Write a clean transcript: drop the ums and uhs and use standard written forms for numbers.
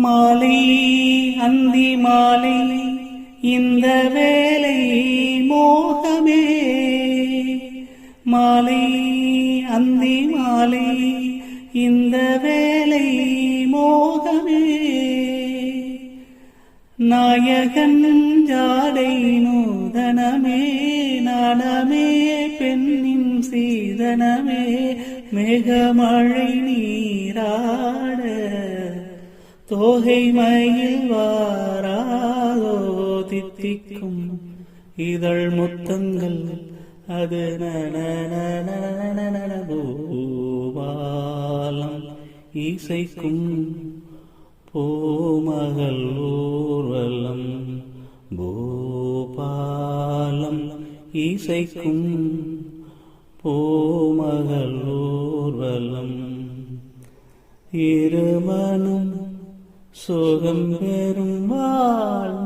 மாலை அந்தி மாலை இந்த வேலை மோகமே. மாலை அந்தி மாலை இந்த வேலை மோகமே. நாயகன் ஜாடை நூதனமே நாணமே பெண்ணின் சீதனமே. மேகமழை நீராட தோகை மயில் வாராதோ தித்திக்கும் இதழ் முத்தங்கள் அது பூபாலம் இசைக்கும் பூமகள் ஊர்வலம். பூபாலம் இசைக்கும் பூமகள் ஊர்வலம். இருமனும் சுகம் பெறும் வாழ்